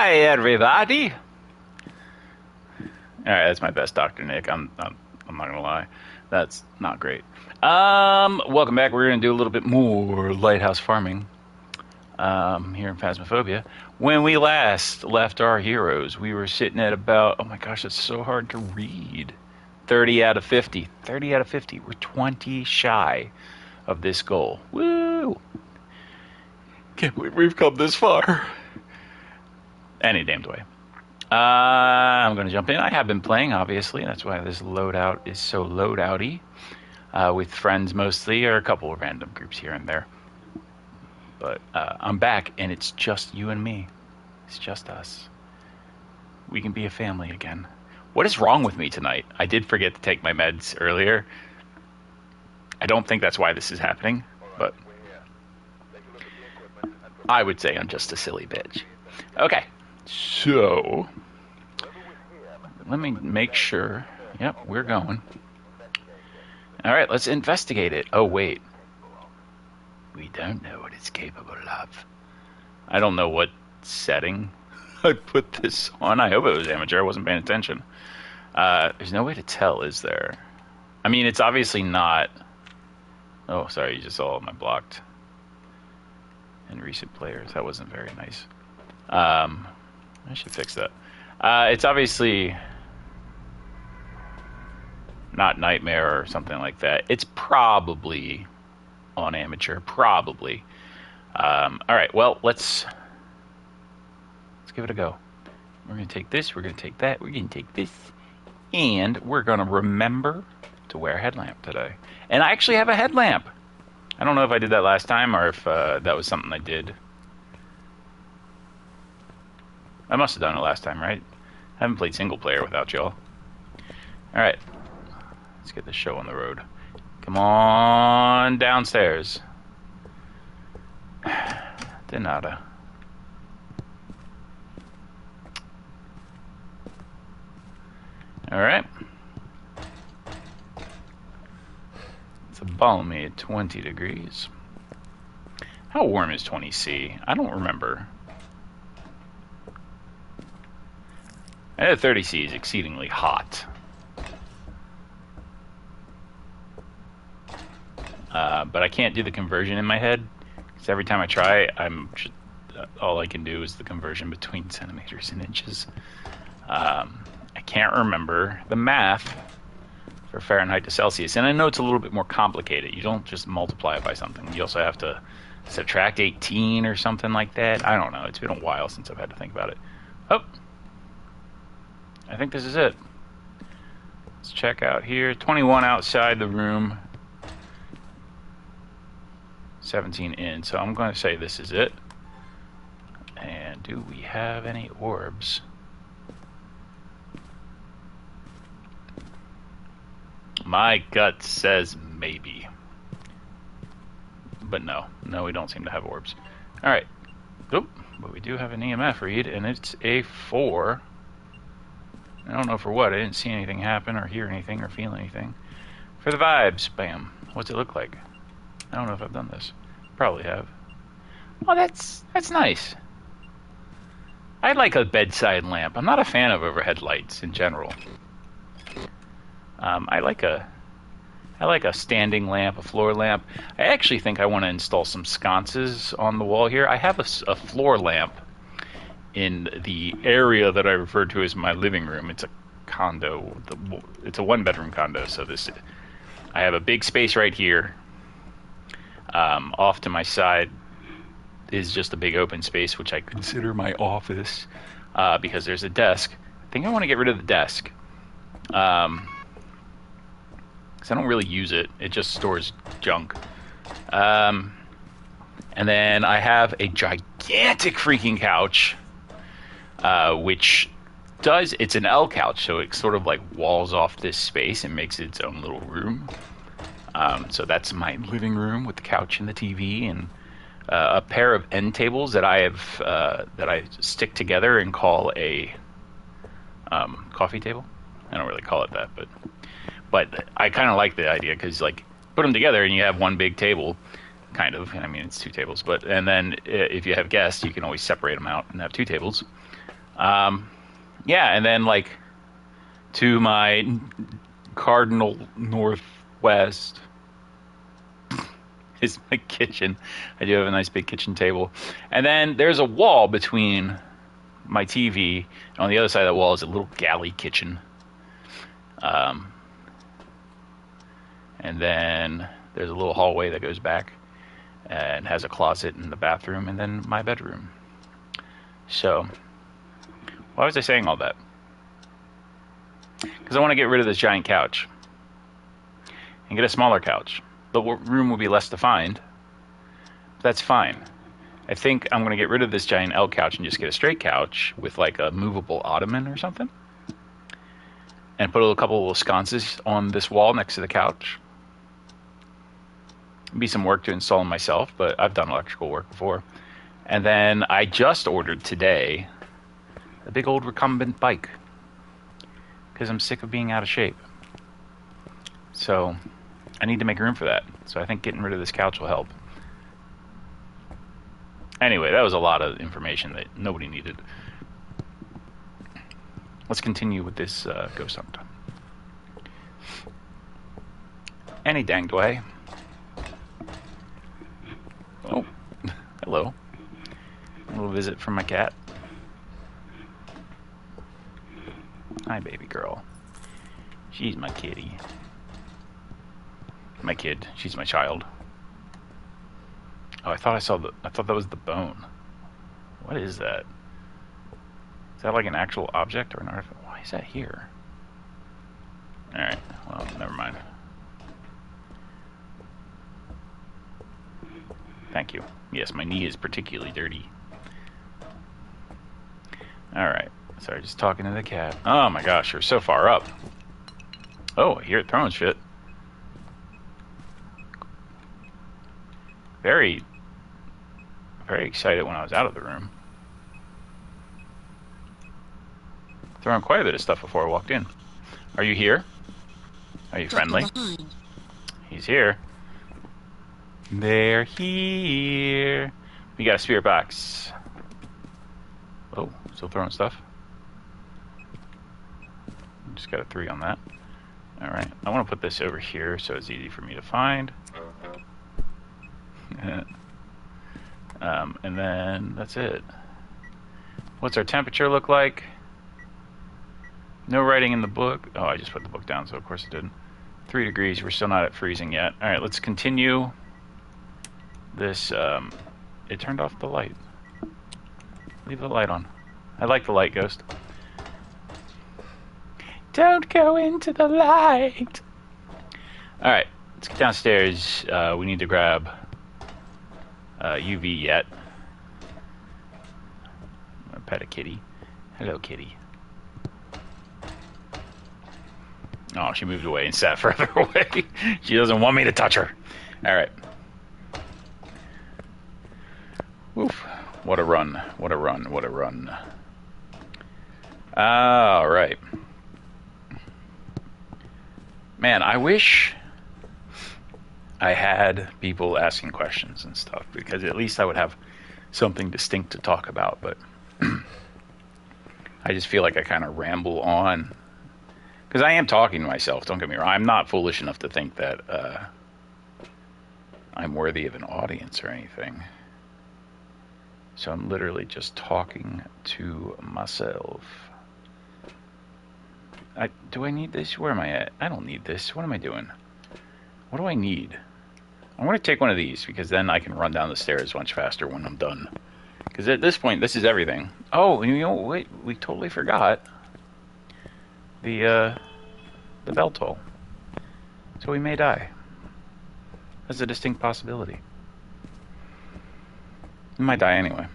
Hi, everybody. All right, that's my best Dr. Nick. I'm not gonna lie, that's not great. Welcome back. We're gonna do a little bit more lighthouse farming. Here in Phasmophobia. When we last left our heroes, we were sitting at about, oh my gosh, it's so hard to read. 30 out of 50. 30 out of 50. We're 20 shy of this goal. Woo! Can't believe we've come this far. Any damned way. I'm going to jump in. I have been playing, obviously. That's why this loadout is so loadouty. With friends mostly, or a couple of random groups here and there. But I'm back, and it's just you and me. It's just us. We can be a family again. What is wrong with me tonight? I did forget to take my meds earlier. I don't think that's why this is happening, but I would say I'm just a silly bitch. Okay, so let me make sure. Yep, we're going. All right, let's investigate it. Oh, wait. We don't know what it's capable of. I don't know what setting I put this on. I hope it was amateur. I wasn't paying attention. There's no way to tell, is there? I mean, it's obviously not... Oh, sorry, you just saw my blocked and recent players. That wasn't very nice. I should fix that. It's obviously not Nightmare or something like that. It's probably on amateur, probably. All right, well, let's give it a go. We're going to take this, we're going to take that, we're going to take this, and we're going to remember to wear a headlamp today. And I actually have a headlamp. I don't know if I did that last time or if that was something I did. I must have done it last time, right? I haven't played single player without y'all. All right, let's get this show on the road. Come on downstairs. De nada. All right. It's a balmy 20 degrees. How warm is 20C? I don't remember. I know 30C is exceedingly hot. But I can't do the conversion in my head, because every time I try, all I can do is the conversion between centimeters and inches. I can't remember the math for Fahrenheit to Celsius, and I know it's a little bit more complicated. You don't just multiply it by something. You also have to subtract 18 or something like that. I don't know. It's been a while since I've had to think about it. Oh, I think this is it. Let's check out here. 21 outside the room. 17 in, so I'm going to say this is it. And do we have any orbs? My gut says maybe. But no, we don't seem to have orbs. Alright. Oop, but we do have an EMF read, and it's a 4. I don't know for what. I didn't see anything happen, or hear anything, or feel anything. For the vibes, bam. What's it look like? I don't know if I've done this. Probably have. Oh, that's nice. I like a bedside lamp. I'm not a fan of overhead lights in general. I like a standing lamp, a floor lamp. I actually think I want to install some sconces on the wall here. I have a floor lamp in the area that I refer to as my living room. It's a condo. It's a one-bedroom condo, so I have a big space right here. Off to my side is just a big open space, which I consider my office, because there's a desk. I think I want to get rid of the desk, because I don't really use it. It just stores junk. And then I have a gigantic freaking couch, which it's an L couch, so it sort of like walls off this space and makes its own little room. So that's my living room with the couch and the TV and a pair of end tables that I stick together and call a coffee table. I don't really call it that, but I kind of like the idea, because like put them together and you have one big table, kind of. I mean, it's two tables, and then if you have guests, you can always separate them out and have two tables. Yeah, and then like to my cardinal northwest is my kitchen. I do have a nice big kitchen table. And then there's a wall between my TV, and on the other side of that wall is a little galley kitchen. And then there's a little hallway that goes back and has a closet in the bathroom, and then my bedroom. So, why was I saying all that? Because I want to get rid of this giant couch and get a smaller couch. The room will be less defined. That's fine. I think I'm going to get rid of this giant L couch and just get a straight couch with like a movable ottoman or something. And put a couple of sconces on this wall next to the couch. It'd be some work to install them myself, but I've done electrical work before. And then I just ordered today a big old recumbent bike because I'm sick of being out of shape. So I need to make room for that. So I think getting rid of this couch will help. Anyway, that was a lot of information that nobody needed. Let's continue with this ghost hunt. Any danged way. Oh, hello. A little visit from my cat. Hi, baby girl. She's my kitty. My kid. She's my child. Oh, I thought that was the bone. What is that? Is that like an actual object or an artifact? Why is that here? Alright, well, never mind. Thank you. Yes, my knee is particularly dirty. Alright, sorry, just talking to the cat. Oh my gosh, you're so far up. Oh, I hear it throwing shit. Very excited when I was out of the room. Throwing quite a bit of stuff before I walked in. Are you here? Are you friendly? He's here. They're here. We got a spirit box. Oh, still throwing stuff. Just got a 3 on that. Alright, I want to put this over here so it's easy for me to find. And then that's it. What's our temperature look like? No writing in the book. Oh, I just put the book down, so of course it didn't. 3 degrees. We're still not at freezing yet. All right, let's continue this. It turned off the light. Leave the light on. I like the light, Ghost. Don't go into the light. All right, let's get downstairs. We need to grab UV yet. I'm gonna pet a kitty. Hello, kitty. Oh, she moved away and sat further away. She doesn't want me to touch her. All right. Oof. What a run. What a run. What a run. All right. Man, I wish I had people asking questions and stuff, because at least I would have something distinct to talk about, but I just feel like I kind of ramble on. Because I am talking to myself, don't get me wrong. I'm not foolish enough to think that I'm worthy of an audience or anything. So I'm literally just talking to myself. Do I need this? Where am I at? I don't need this. What am I doing? What do I need? I'm going to take one of these, because then I can run down the stairs much faster when I'm done. Because at this point, this is everything. Oh, you know, wait, we totally forgot the bell toll. So we may die. That's a distinct possibility. We might die anyway.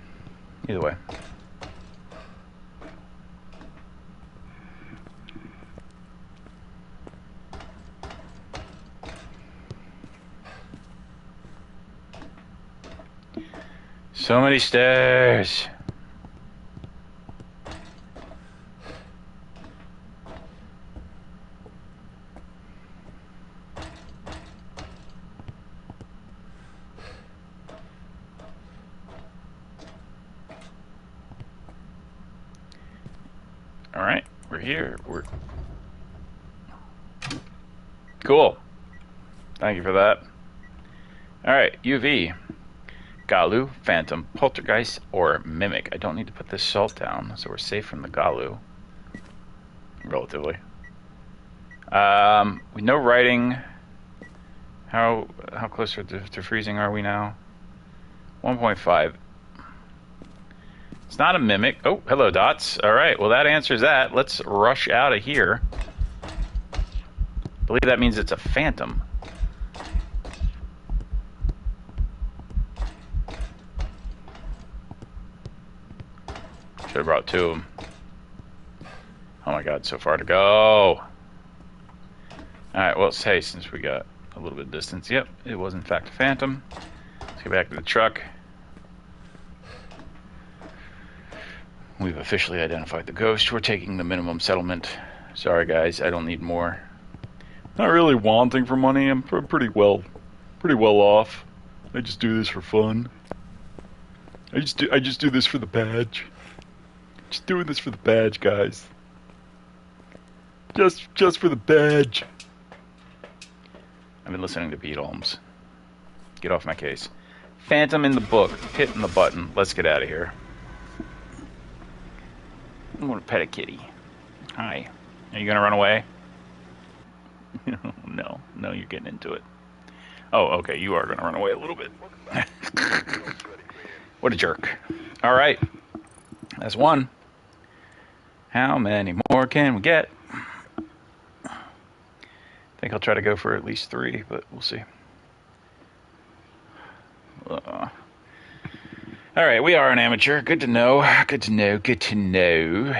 Either way. So many stairs. All right, we're here. We're cool. Thank you for that. All right, UV, Galu, Phantom, Poltergeist, or Mimic. I don't need to put this salt down, so we're safe from the Galu. Relatively. We know writing. How close to freezing are we now? 1.5. It's not a Mimic. Oh, hello, Dots. All right, well, that answers that. Let's rush out of here. I believe that means it's a Phantom. Should have brought two of them. Oh my god, so far to go. Alright, well, hey, since we got a little bit of distance. Yep, it was in fact a Phantom. Let's get back to the truck. We've officially identified the ghost. We're taking the minimum settlement. Sorry guys, I don't need more. Not really wanting for money. I'm pretty well off. I just do this for fun. I just do this for the badge. Just doing this for the badge, guys. Just for the badge. I've been listening to Pete Holmes. Get off my case. Phantom in the book. Hitting the button. Let's get out of here. I want to pet a kitty. Hi. Are you gonna run away? No, you're getting into it. Oh, okay, you are gonna run away a little bit. What a jerk. All right, that's one. How many more can we get? I think I'll try to go for at least 3, but we'll see. All right, we are an amateur. Good to know. Good to know. Good to know.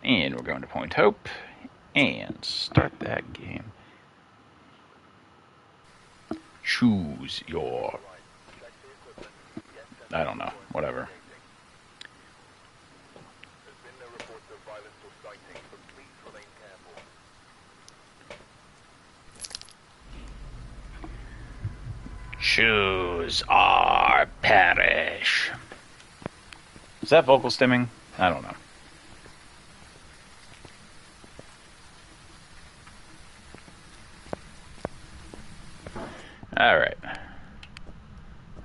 And we're going to Point Hope and start that game. Choose your... I don't know. Whatever. Choose or perish. Is that vocal stimming? I don't know. All right.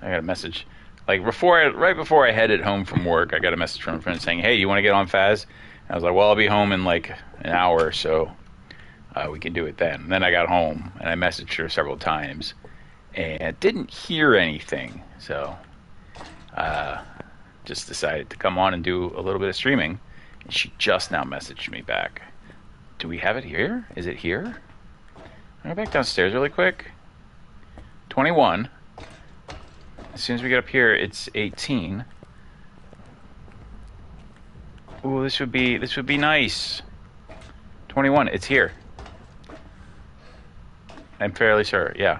I got a message. Like right before I headed home from work, I got a message from a friend saying, "Hey, you want to get on Phas?" And I was like, "Well, I'll be home in like an hour or so. We can do it then." And then I got home and I messaged her several times and didn't hear anything. So, just decided to come on and do a little bit of streaming. And she just now messaged me back. Do we have it here? Is it here? I'll go back downstairs really quick. 21. As soon as we get up here, it's 18. Ooh, this would be nice. 21. It's here. I'm fairly sure. Yeah.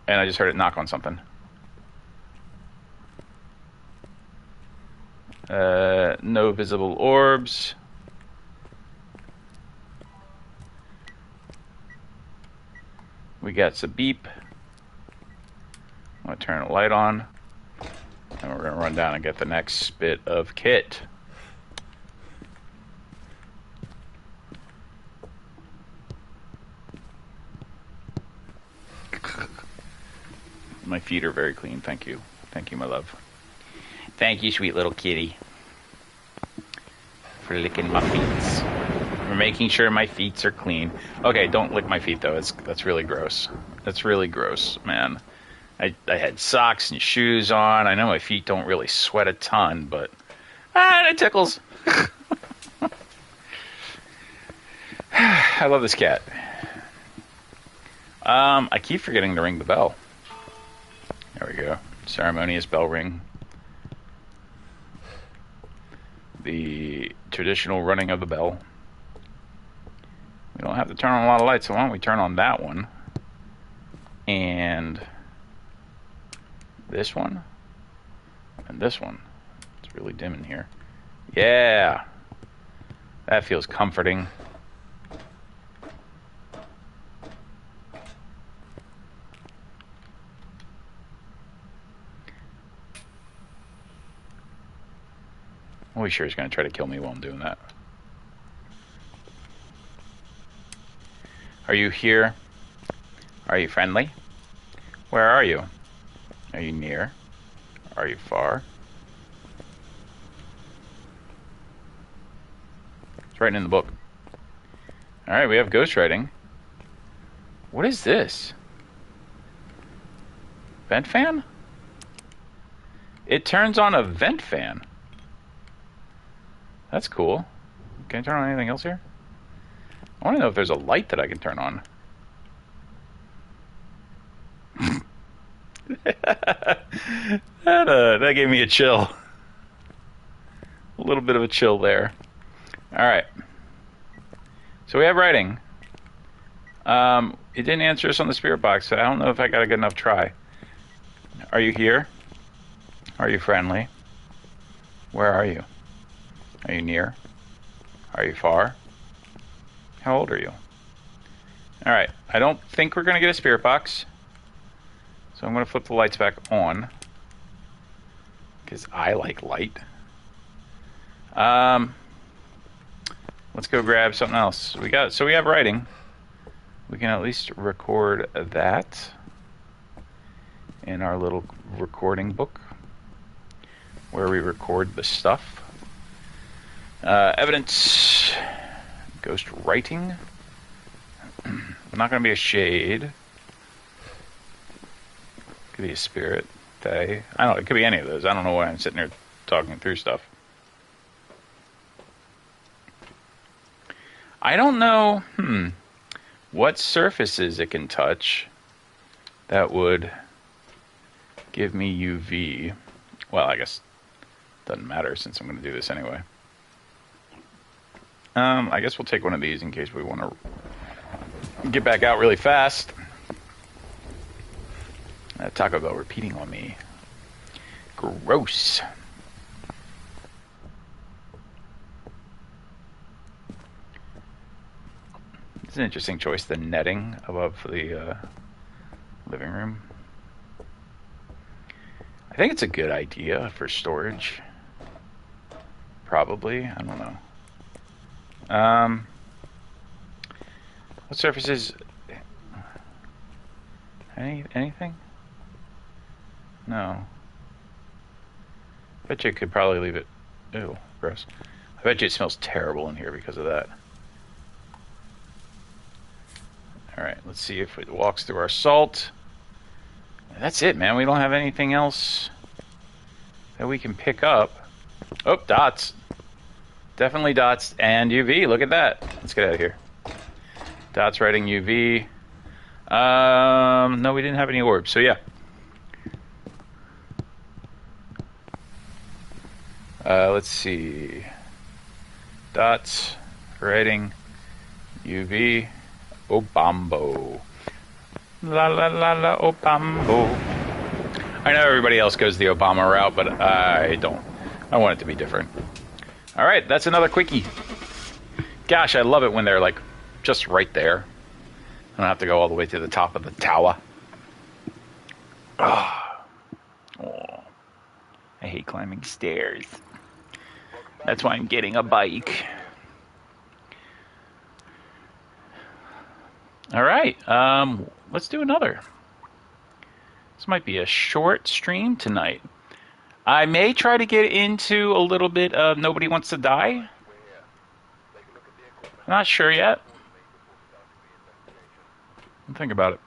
And I just heard it knock on something. No visible orbs. We got some beep. I'm going to turn the light on. And we're going to run down and get the next bit of kit. My feet are very clean, thank you. Thank you, my love. Thank you, sweet little kitty. For licking my feet. For making sure my feet are clean. Okay, don't lick my feet, though. That's really gross. That's really gross, man. I had socks and shoes on. I know my feet don't really sweat a ton, but... it tickles. I love this cat. I keep forgetting to ring the bell. There we go. Ceremonious bell ring. The traditional running of the bell. We don't have to turn on a lot of lights, so why don't we turn on that one? And this one. And this one. It's really dim in here. Yeah! That feels comforting. Oh, he sure is going to try to kill me while I'm doing that. Are you here? Are you friendly? Where are you? Are you near? Are you far? It's written in the book. Alright, we have ghostwriting. What is this? Vent fan? It turns on a vent fan. That's cool. Can I turn on anything else here? I want to know if there's a light that I can turn on. That gave me a chill. A little bit of a chill there. Alright. So we have writing. It didn't answer us on the spirit box, so I don't know if I got a good enough try. Are you here? Are you friendly? Where are you? Are you near? Are you far? How old are you? Alright, I don't think we're going to get a spirit box. So I'm going to flip the lights back on. Because I like light. Let's go grab something else. So we have writing. We can at least record that in our little recording book where we record the stuff. Evidence. Ghost writing. Not going to be a shade. Could be a spirit. Day. I don't know. It could be any of those. I don't know why I'm sitting here talking through stuff. I don't know what surfaces it can touch that would give me UV. Well, I guess it doesn't matter since I'm going to do this anyway. I guess we'll take one of these in case we want to get back out really fast. Taco Bell repeating on me. Gross. It's an interesting choice, the netting above the living room. I think it's a good idea for storage. Probably. I don't know. What surfaces? Anything? No. Bet you could probably leave it. Ew, gross. I bet you it smells terrible in here because of that. Alright, let's see if it walks through our salt. That's it, man. We don't have anything else that we can pick up. Oh, dots. Definitely dots and UV. Look at that. Let's get out of here. Dots writing UV. No, we didn't have any orbs, so yeah. Let's see. Dots writing UV. Obambo. La la la la Obambo. I know everybody else goes the Obama route, but I don't. I want it to be different. Alright, that's another quickie. Gosh, I love it when they're like just right there. I don't have to go all the way to the top of the tower. Oh, I hate climbing stairs. That's why I'm getting a bike. Alright, let's do another. This might be a short stream tonight. I may try to get into a little bit of Nobody Wants to Die. I'm not sure yet. Think about it.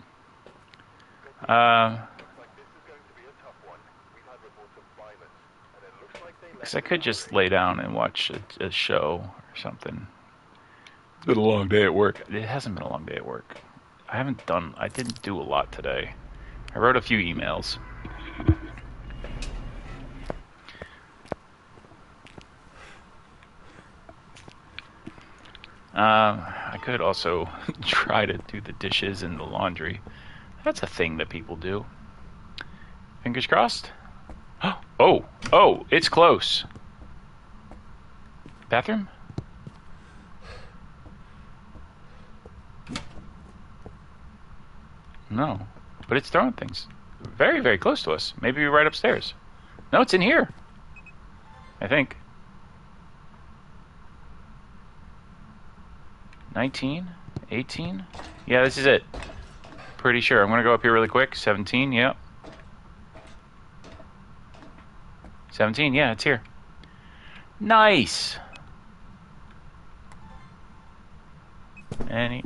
Because I could just lay down and watch a show or something. It's been a long day at work. It hasn't been a long day at work. I didn't do a lot today. I wrote a few emails. I could also try to do the dishes and the laundry. That's a thing that people do. Fingers crossed. Oh, it's close. Bathroom? No, but it's throwing things. Very, very close to us. Maybe right upstairs. No, it's in here. I think. 19? 18? Yeah, this is it. Pretty sure. I'm going to go up here really quick. 17, yep. 17, yeah, it's here. Nice! Any...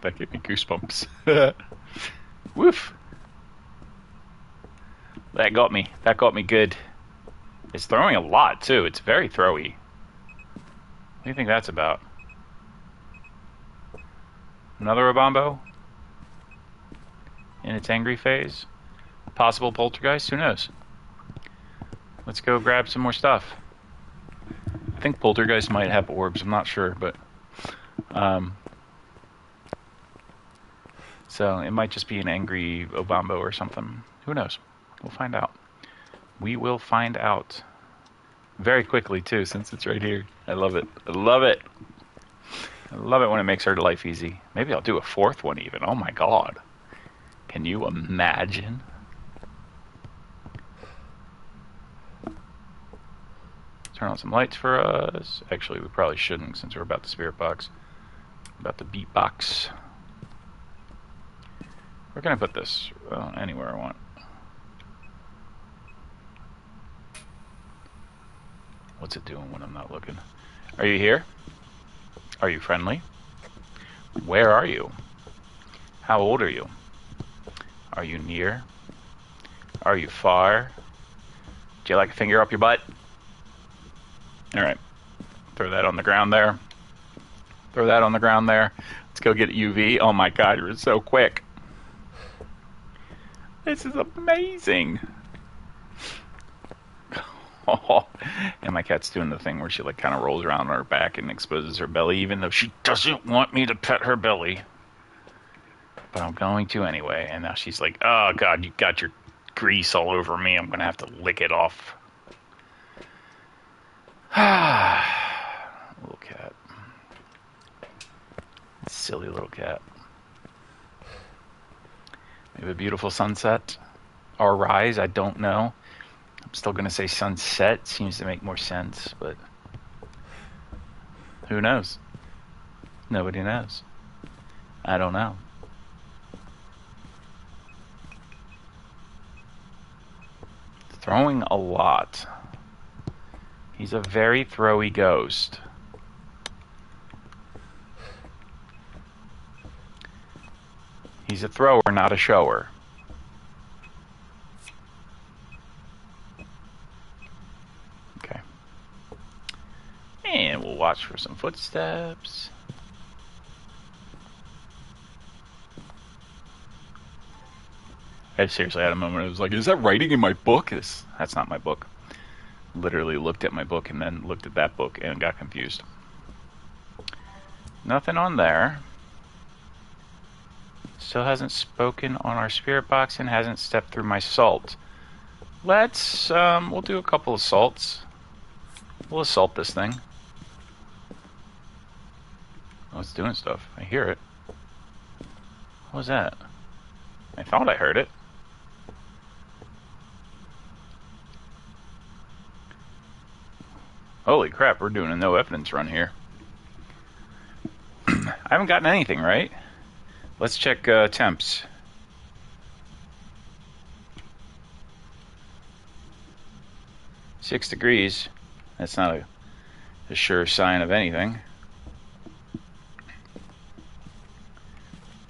That gave me goosebumps. Woof! That got me. That got me good. It's throwing a lot, too. It's very throwy. What do you think that's about? Another Obambo? In its angry phase? Possible poltergeist? Who knows? Let's go grab some more stuff. I think poltergeist might have orbs. I'm not sure, but... so it might just be an angry Obambo or something. Who knows? We'll find out. We will find out. Very quickly, too, since it's right here. I love it. I love it. I love it when it makes our life easy. Maybe I'll do a fourth one even. Oh my god. Can you imagine? Turn on some lights for us. Actually, we probably shouldn't since we're about the spirit box. About the beatbox. Where can I put this? Anywhere I want. What's it doing when I'm not looking? Are you here? Are you friendly? Where are you? How old are you? Are you near? Are you far? Do you like a finger up your butt? Alright. Throw that on the ground there. Throw that on the ground there. Let's go get UV. Oh my god, you're so quick. This is amazing. Oh, and my cat's doing the thing where she like kind of rolls around on her back and exposes her belly, even though she doesn't want me to pet her belly. But I'm going to anyway. And now she's like, oh god, you got your grease all over me. I'm going to have to lick it off. Little cat. Silly little cat. We have a beautiful sunset. Or rise, I don't know. I'm still going to say sunset. Seems to make more sense, but who knows? Nobody knows. I don't know. Throwing a lot. He's a very throwy ghost. He's a thrower, not a shower. Okay. And we'll watch for some footsteps. I seriously had a moment. I was like, is that writing in my book? That's not my book. Literally looked at my book and then looked at that book and got confused. Nothing on there. Still hasn't spoken on our spirit box and hasn't stepped through my salt. Let's, we'll do a couple of salts. We'll assault this thing. Oh, it's doing stuff. I hear it. What was that? I thought I heard it. Holy crap, we're doing a no evidence run here. I haven't gotten anything, right? Let's check temps. $6 degrees. That's not a sure sign of anything.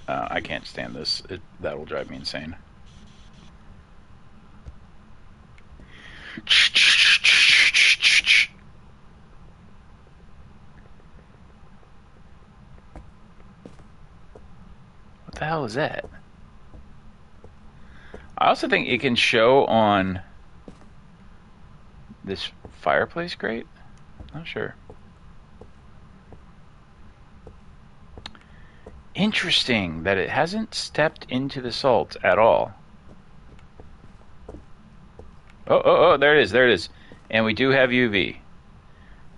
I can't stand this. That will drive me insane. What the hell is that? I also think it can show on this fireplace grate. Not sure. Interesting that it hasn't stepped into the salt at all. Oh, there it is, there it is. And we do have UV.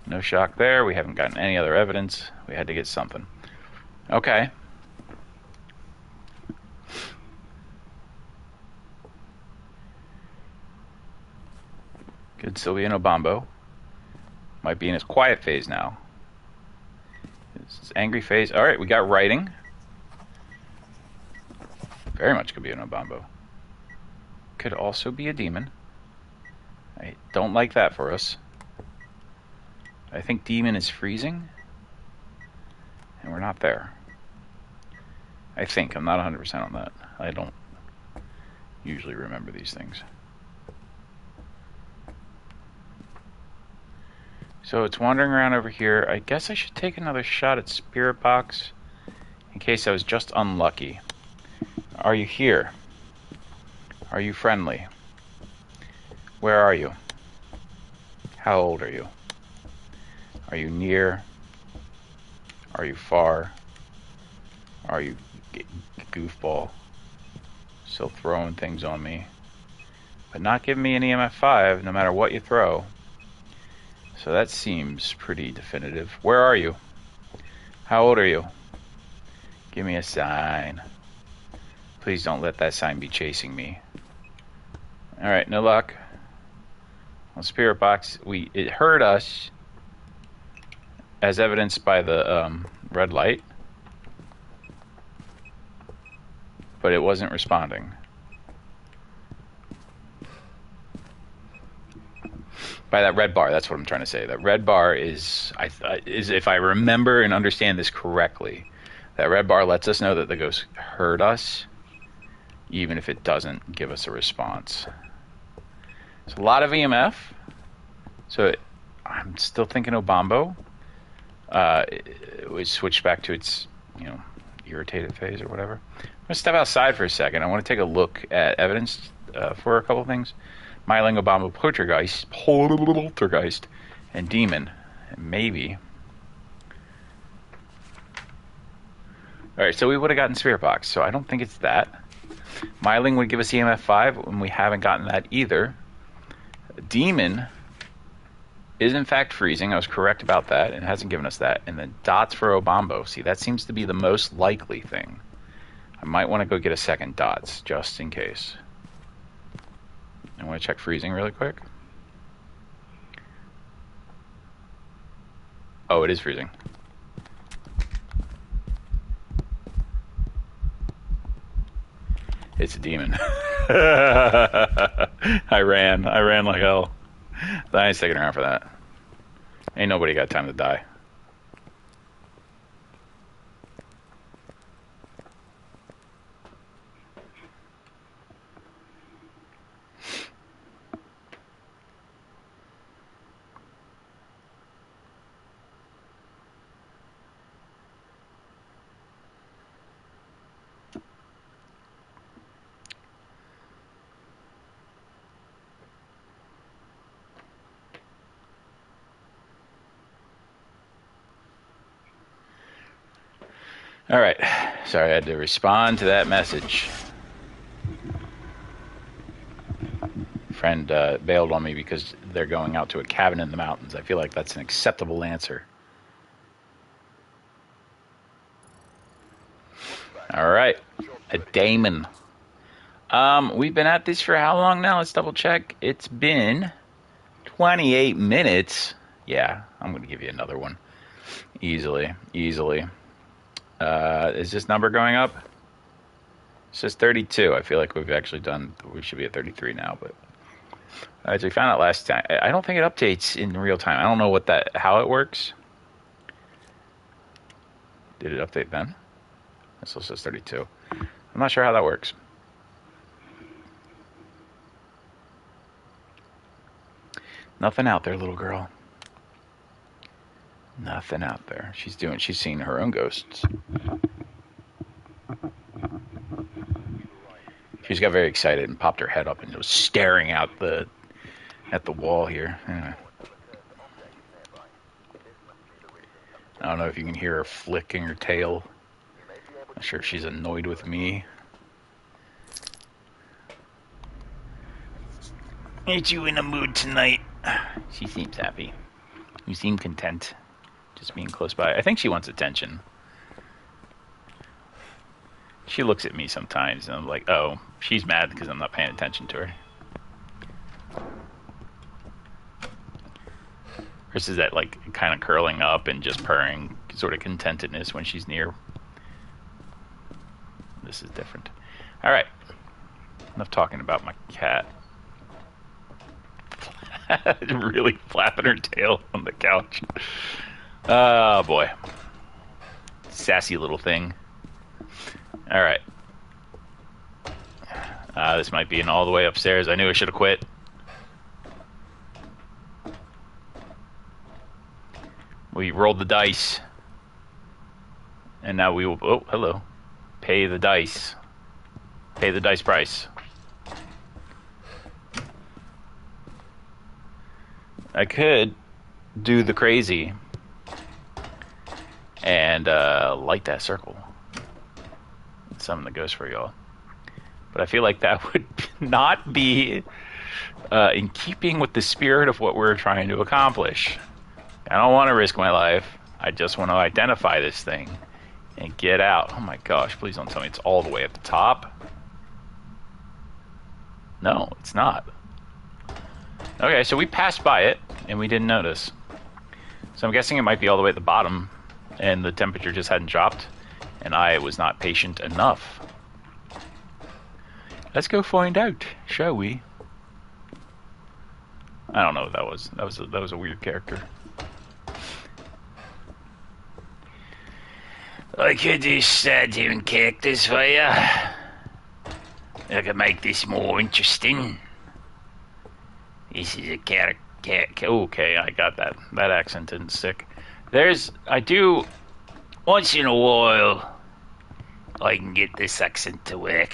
No shock there. We haven't gotten any other evidence. We had to get something. Okay. Could still be an Obambo. Might be in his quiet phase now. His angry phase. Alright, we got writing. Very much could be an Obambo. Could also be a demon. I don't like that for us. I think demon is freezing. And we're not there. I think. I'm not 100% on that. I don't usually remember these things. So it's wandering around over here. I guess I should take another shot at Spirit Box in case I was just unlucky. Are you here? Are you friendly? Where are you? How old are you? Are you near? Are you far? Are you goofball? Still throwing things on me. But not giving me an EMF 5 no matter what you throw. So that seems pretty definitive. Where are you? How old are you? Give me a sign. Please don't let that sign be chasing me. Alright, no luck. On Spirit Box, it heard us, as evidenced by the red light, but it wasn't responding. By that red bar, that's what I'm trying to say. That red bar is if I remember and understand this correctly, that red bar lets us know that the ghost heard us, even if it doesn't give us a response. It's a lot of EMF. So I'm still thinking Obambo. It was switched back to its, irritated phase or whatever. I'm gonna step outside for a second. I want to take a look at evidence for a couple of things. Myling, Obama, poltergeist, and demon. And maybe. Alright, so we would have gotten Spirit Box, so I don't think it's that. Myling would give us EMF 5, and we haven't gotten that either. Demon is in fact freezing. I was correct about that. It hasn't given us that. And then dots for Obambo. See, that seems to be the most likely thing. I might want to go get a second dots, just in case. I want to check freezing really quick. Oh, it is freezing. It's a demon. I ran like hell. I ain't sticking around for that. Ain't nobody got time to die. All right. Sorry, I had to respond to that message. Friend bailed on me because they're going out to a cabin in the mountains. I feel like that's an acceptable answer. All right. A daemon. We've been at this for how long now? Let's double check. It's been 28 minutes. Yeah, I'm going to give you another one. Easily. Is this number going up? It says 32. I feel like we should be at 33 now, but as we found out last time, I don't think it updates in real time. I don't know how it works. Did it update then? It still says 32. I'm not sure how that works. Nothing out there, little girl. Nothing out there. She's seeing her own ghosts. She's got very excited and popped her head up and was staring out at the wall here. Anyway. I don't know if you can hear her flicking her tail. Not sure if she's annoyed with me. Ain't you in a mood tonight? She seems happy. You seem content. Just being close by. I think she wants attention. She looks at me sometimes and I'm like, oh, she's mad because I'm not paying attention to her. Versus that, like, kind of curling up and just purring sort of contentedness when she's near. This is different. Alright. Enough talking about my cat. Really flapping her tail on the couch. Oh, boy. Sassy little thing. Alright. This might be an all the way upstairs. I knew I should have quit. We rolled the dice. And now we will... Oh, hello. Pay the dice. Pay the dice price. I could do the crazy and light that circle. Summon the ghost for y'all. But I feel like that would not be in keeping with the spirit of what we're trying to accomplish. I don't want to risk my life. I just want to identify this thing and get out. Oh my gosh, please don't tell me it's all the way at the top. No, it's not. Okay, so we passed by it and we didn't notice. So I'm guessing it might be all the way at the bottom and the temperature just hadn't dropped and I was not patient enough. Let's go find out, shall we? I don't know what that was. That was a weird character. I could do different characters for you. I could make this more interesting. This is a character. Okay, I got that. That accent didn't stick. I do, once in a while, I can get this accent to work.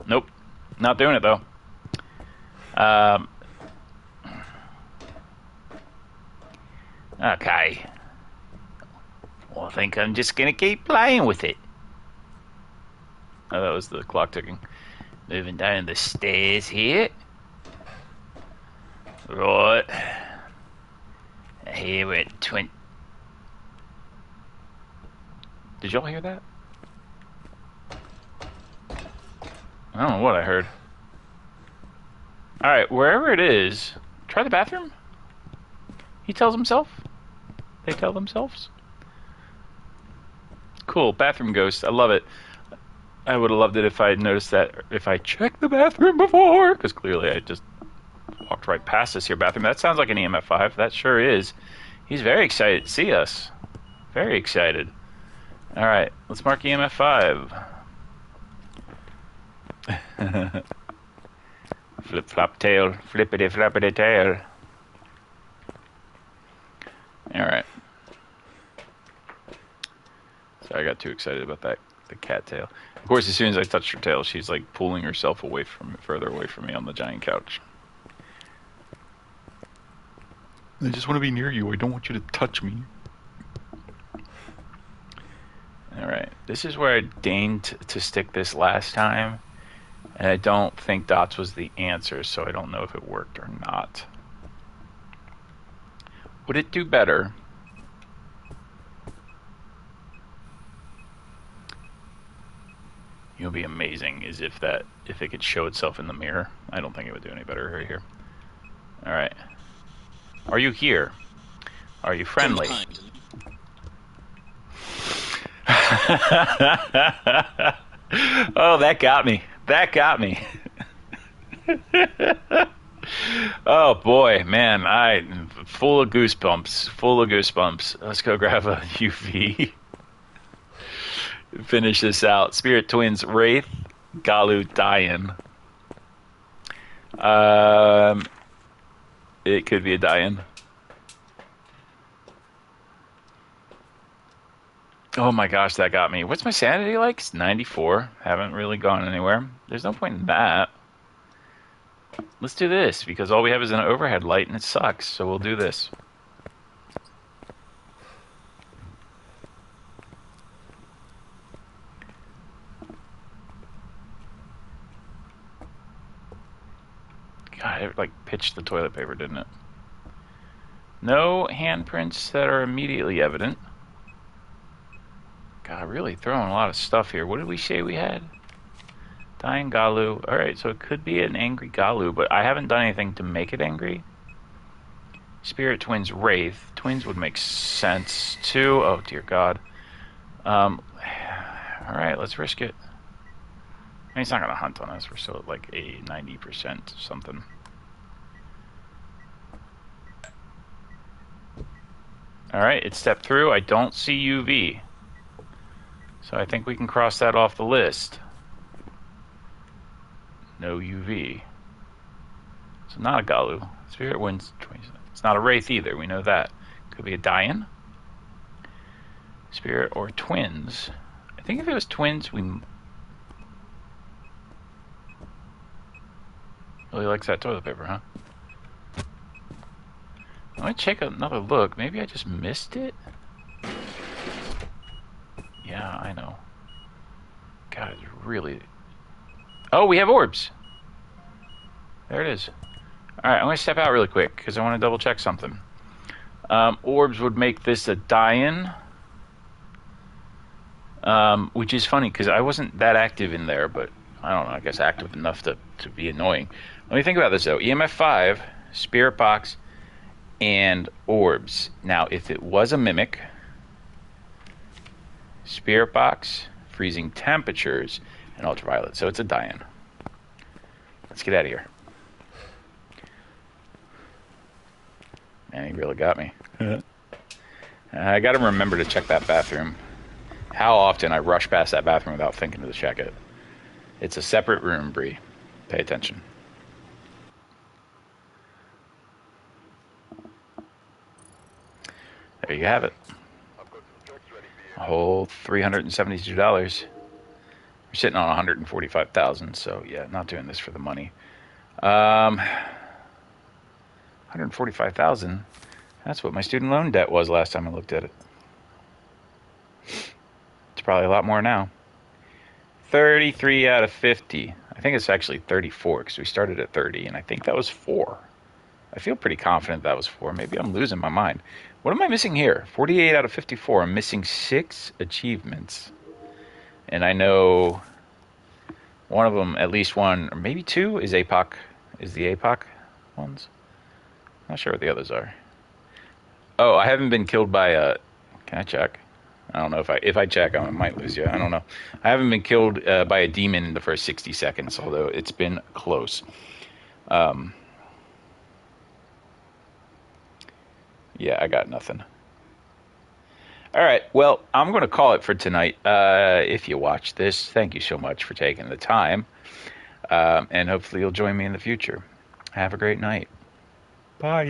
Nope, not doing it though. Okay. Well, I think I'm just gonna keep playing with it. Oh, that was the clock ticking. Moving down the stairs here. Right. Here we're at 20. Did y'all hear that? I don't know what I heard. Alright, wherever it is, try the bathroom? He tells himself? They tell themselves? Cool, bathroom ghost. I love it. I would have loved it if I had noticed that, if I checked the bathroom before, because clearly I just walked right past this here bathroom. That sounds like an EMF 5. That sure is. He's very excited to see us. Very excited. Alright, let's mark EMF 5. Flip flop tail, flippity flappity tail. Alright. So I got too excited about that, the cat tail. Of course, as soon as I touched her tail, she's like pulling herself away from, further away from me on the giant couch. I just want to be near you. I don't want you to touch me. Alright, this is where I deigned to stick this last time. And I don't think dots was the answer, so I don't know if it worked or not. Would it do better? It would be amazing is if it could show itself in the mirror. I don't think it would do any better right here. Alright. Are you here? Are you friendly? Oh, that got me. That got me. Oh boy, man, I'm full of goosebumps. Full of goosebumps. Let's go grab a UV. Finish this out. Spirit Twins, Wraith, Galu, die-in. It could be a die-in. Oh my gosh, that got me. What's my sanity like? It's 94. Haven't really gone anywhere. There's no point in that. Let's do this, because all we have is an overhead light and it sucks, so we'll do this. God, it like pitched the toilet paper, didn't it? No handprints that are immediately evident. God, really throwing a lot of stuff here. What did we say we had? Dying Galu. Alright, so it could be an angry Galu, but I haven't done anything to make it angry. Spirit, Twins, Wraith. Twins would make sense too. Oh dear God. All right, let's risk it. I mean, he's not gonna hunt on us. We're still at like a 90% something. All right, it's stepped through. I don't see UV, so I think we can cross that off the list. No UV. So not a Galu. Spirit wins. It's not a Wraith either. We know that. Could be a Dian. Spirit or Twins. I think if it was Twins, we really likes that toilet paper, huh? Let me take another look. Maybe I just missed it? Yeah, I know. God, it's really... Oh, we have orbs! There it is. Alright, I'm going to step out really quick, because I want to double check something. Orbs would make this a die-in. Which is funny, because I wasn't that active in there, but I don't know, I guess active enough to be annoying. Let me think about this, though. EMF 5, Spirit Box, and orbs. Now, if it was a mimic, Spirit Box, freezing temperatures, and ultraviolet. So it's a die-in. Let's get out of here. Man, he really got me. I got to remember to check that bathroom. How often I rush past that bathroom without thinking to check it. It's a separate room, Bree. Pay attention. There you have it. A whole $372. We're sitting on $145,000, so yeah, not doing this for the money. $145,000. That's what my student loan debt was last time I looked at it. It's probably a lot more now. 33 out of 50. I think it's actually 34 because we started at 30, and I think that was 4. I feel pretty confident that was 4. Maybe I'm losing my mind. What am I missing here? 48 out of 54. I'm missing 6 achievements. And I know one of them, at least one, or maybe 2, is APOC. Is the APOC ones? Not sure what the others are. Oh, I haven't been killed by a... Can I check? I don't know if I check, I might lose you. I don't know. I haven't been killed by a demon in the first 60 seconds, although it's been close. Yeah, I got nothing. All right, well, I'm going to call it for tonight. If you watch this, thank you so much for taking the time. And hopefully you'll join me in the future. Have a great night. Bye.